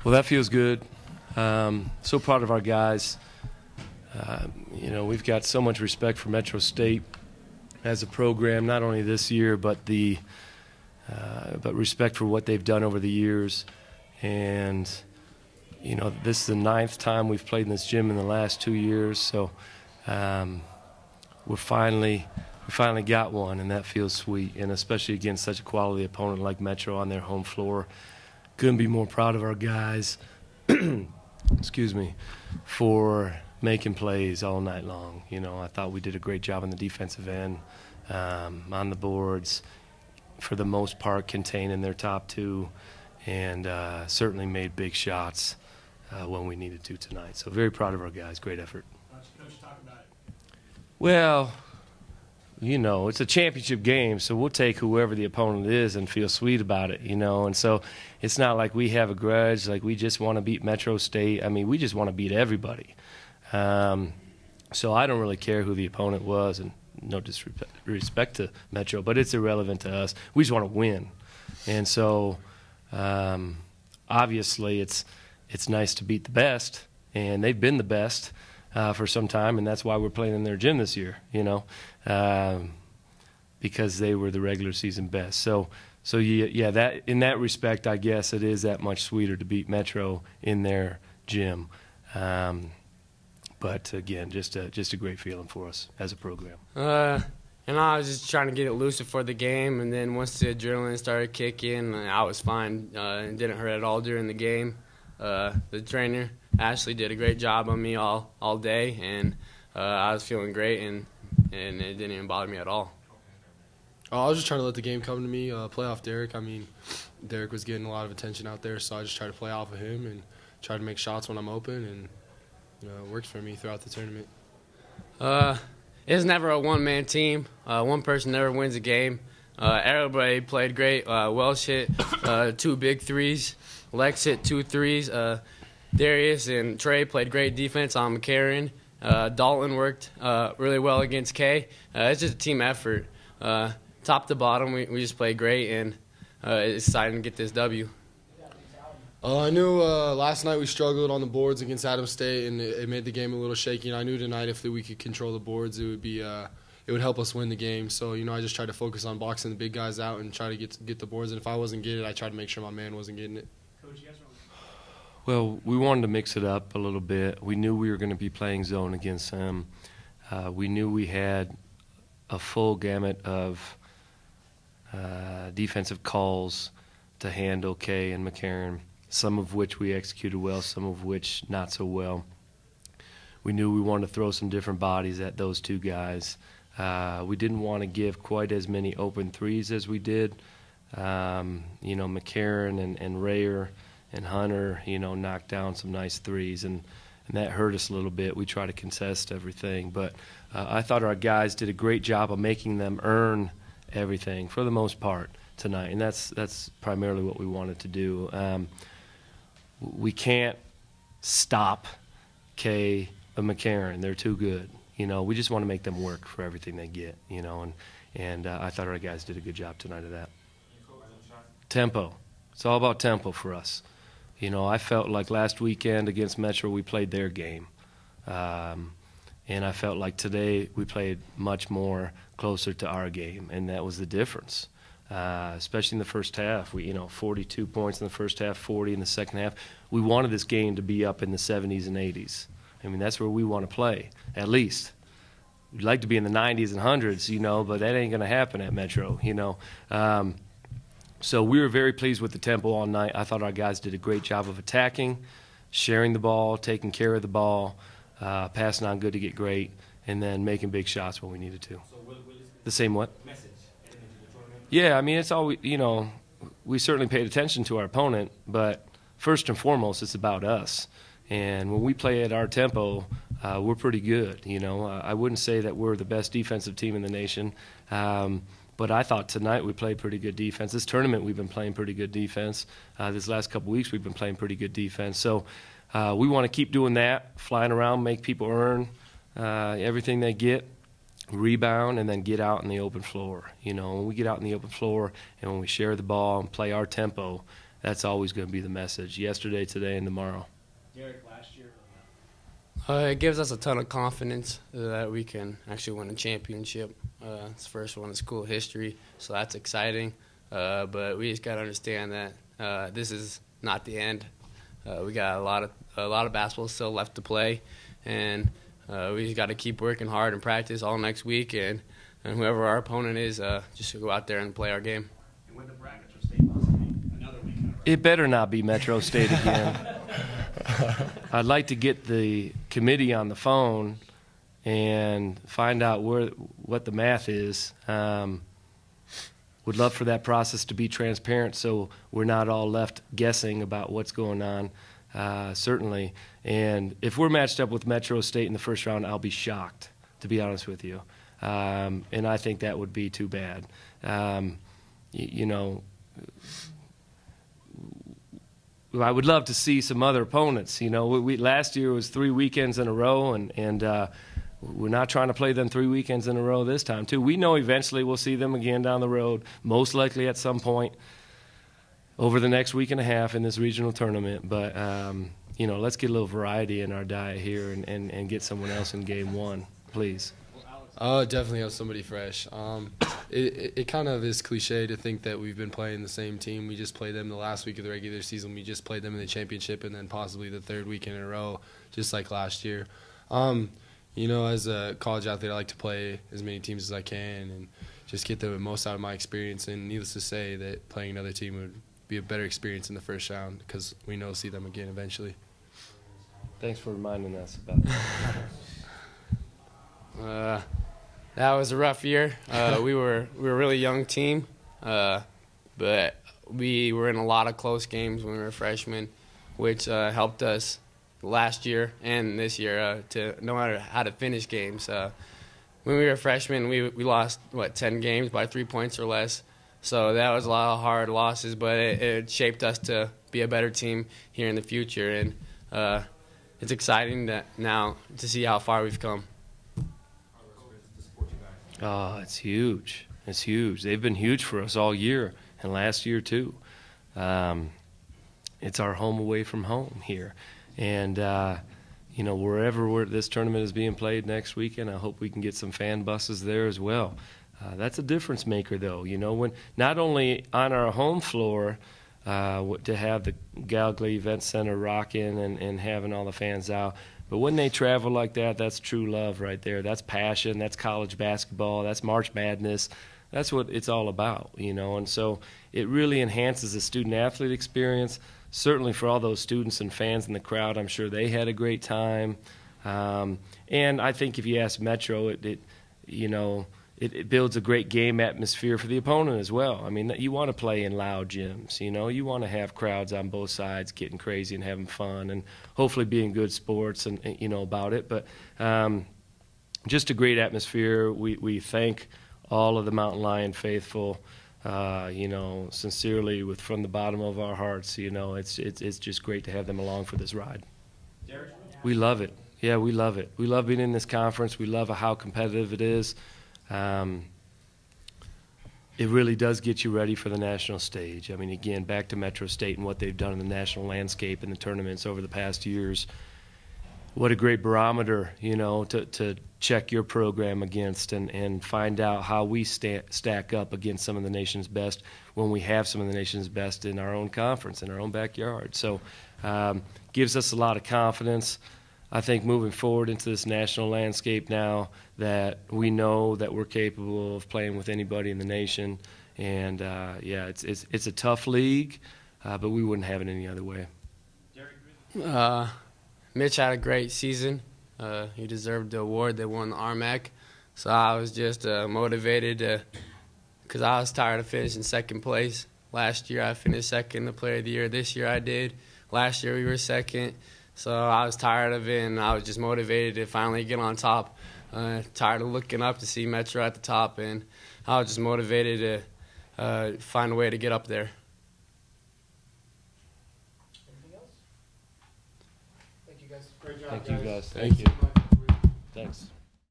Well, that feels good. So proud of our guys. We've got so much respect for Metro State as a program, not only this year, but respect for what they've done over the years. And this is the 9th time we've played in this gym in the last 2 years. So we finally got one, and that feels sweet. And especially against such a quality opponent like Metro on their home floor, couldn't be more proud of our guys. Excuse me, for making plays all night long. I thought we did a great job on the defensive end, on the boards, for the most part containing their top two, and certainly made big shots when we needed to tonight. So very proud of our guys. Great effort. Coach, talk about it. Well, it's a championship game, so we'll take whoever the opponent is and feel sweet about it, and so it's not like we have a grudge, like we just want to beat Metro State. I mean, we just want to beat everybody. So I don't really care who the opponent was, and no disrespect to Metro, but it's irrelevant to us. We just want to win. And so obviously it's nice to beat the best, and they've been the best for some time, and that's why we're playing in their gym this year, because they were the regular season best. So yeah, that in that respect, I guess it is that much sweeter to beat Metro in their gym. But again, just a great feeling for us as a program. I was just trying to get it looser for the game, and then once the adrenaline started kicking, I was fine. It didn't hurt at all during the game. The trainer, Ashley, did a great job on me all day, and I was feeling great, and it didn't even bother me at all. I was just trying to let the game come to me, play off Derrick. I mean, Derrick was getting a lot of attention out there, so I just tried to play off of him and try to make shots when I'm open, and it works for me throughout the tournament. It's never a one-man team. One person never wins a game. Everybody played great. Welsh hit 2 big threes. Lex hit 2 threes. Darius and Trey played great defense on McCarron. Dalton worked really well against Kay. It's just a team effort. Top to bottom, we just played great, and it's exciting to get this W. I knew last night we struggled on the boards against Adams State, and it made the game a little shaky. And I knew tonight if we could control the boards, it would help us win the game. So I just tried to focus on boxing the big guys out and try to get the boards. And if I wasn't getting it, I tried to make sure my man wasn't getting it. Coach, you guys Well, we wanted to mix it up a little bit. We knew we were going to be playing zone against them. We knew we had a full gamut of defensive calls to handle Kay and McCarron, some of which we executed well, some of which not so well. We knew we wanted to throw some different bodies at those two guys. We didn't want to give quite as many open threes as we did. McCarron and Rayer and Hunter, knocked down some nice threes, and that hurt us a little bit. We try to contest everything, but I thought our guys did a great job of making them earn everything for the most part tonight, and that's primarily what we wanted to do. We can't stop Kay and McCarron. They're too good. We just want to make them work for everything they get, and I thought our guys did a good job tonight of that. Tempo. It's all about tempo for us. I felt like last weekend against Metro we played their game. And I felt like today we played much more closer to our game, and that was the difference. Especially in the first half. 42 points in the first half, 40 in the second half. We wanted this game to be up in the 70s and 80s. I mean, that's where we want to play, at least. We'd like to be in the 90s and 100s, but that ain't going to happen at Metro, So we were very pleased with the tempo all night. I thought our guys did a great job of attacking, sharing the ball, taking care of the ball, passing on good to get great, and then making big shots when we needed to. So the same what? Message. Yeah, I mean, it's all we certainly paid attention to our opponent, but first and foremost, it's about us. And when we play at our tempo, we're pretty good. I wouldn't say that we're the best defensive team in the nation, but I thought tonight we played pretty good defense. This tournament we've been playing pretty good defense. This last couple weeks we've been playing pretty good defense. So we want to keep doing that, flying around, make people earn everything they get, rebound, and then get out in the open floor. When we get out in the open floor and when we share the ball and play our tempo, that's always going to be the message, yesterday, today, and tomorrow. Derrick, last year. It gives us a ton of confidence that we can actually win a championship. It's the first one in school history, so that's exciting. But we just got to understand that this is not the end. We got a lot of basketball still left to play, and we just got to keep working hard and practice all next week. And whoever our opponent is, just go out there and play our game. And with the brackets for state possibly another week in a row. It better not be Metro State again. I'd like to get the committee on the phone and find out what the math is. Would love for that process to be transparent so we're not all left guessing about what's going on, certainly. And if we're matched up with Metro State in the first round, I'll be shocked, to be honest with you. And I think that would be too bad. You know, I would love to see some other opponents. You know, last year was 3 weekends in a row, and we're not trying to play them 3 weekends in a row this time, too. We know eventually we'll see them again down the road, most likely at some point over the next week and a half in this regional tournament. But, you know, let's get a little variety in our diet here and get someone else in game one, please. Definitely have somebody fresh. It kind of is cliche to think that we've been playing the same team. We just played them the last week of the regular season. We just played them in the championship and then possibly the third weekend in a row, just like last year. You know, as a college athlete, I like to play as many teams as I can and just get the most out of my experience. And needless to say that playing another team would be a better experience in the first round because we know see them again eventually. Thanks for reminding us about that. That was a rough year. We were a really young team, but we were in a lot of close games when we were freshmen, which helped us last year and this year to know how to finish games. When we were freshmen, we lost 10 games by 3 points or less, so that was a lot of hard losses. But it shaped us to be a better team here in the future, and it's exciting now to see how far we've come. Oh, it's huge. It's huge. They've been huge for us all year and last year too. It's our home away from home here. And, you know, wherever this tournament is being played next weekend, I hope we can get some fan buses there as well. That's a difference maker, though. You know, when not only on our home floor to have the Gallagher Event Center rocking and having all the fans out, but when they travel like that, that's true love right there. That's passion. That's college basketball. That's March Madness. That's what it's all about, you know. And so it really enhances the student-athlete experience. Certainly for all those students and fans in the crowd, I'm sure they had a great time. And I think if you ask Metro, it builds a great game atmosphere for the opponent as well. I mean, you want to play in loud gyms, you know. You want to have crowds on both sides getting crazy and having fun and hopefully being good sports and you know, about it. But just a great atmosphere. We thank all of the Mountain Lion faithful, you know, sincerely from the bottom of our hearts. You know, it's just great to have them along for this ride. Derrick? We love it. Yeah, we love it. We love being in this conference. We love how competitive it is. It really does get you ready for the national stage. I mean, again, back to Metro State and what they've done in the national landscape and the tournaments over the past years. What a great barometer, you know, to check your program against and find out how we stack up against some of the nation's best when we have some of the nation's best in our own conference, in our own backyard. So gives us a lot of confidence. I think moving forward into this national landscape now that we know that we're capable of playing with anybody in the nation. And, yeah, it's a tough league, but we wouldn't have it any other way. Mitch had a great season. He deserved the award. They won the RMAC. So I was just motivated because I was tired of finishing second place. Last year I finished second, the player of the year. This year I did. Last year we were second. So I was tired of it, and I was just motivated to finally get on top. Tired of looking up to see Metro at the top, and I was just motivated to find a way to get up there. Anything else? Thank you, guys. Great job, Thank you, guys. Thank you. Thanks.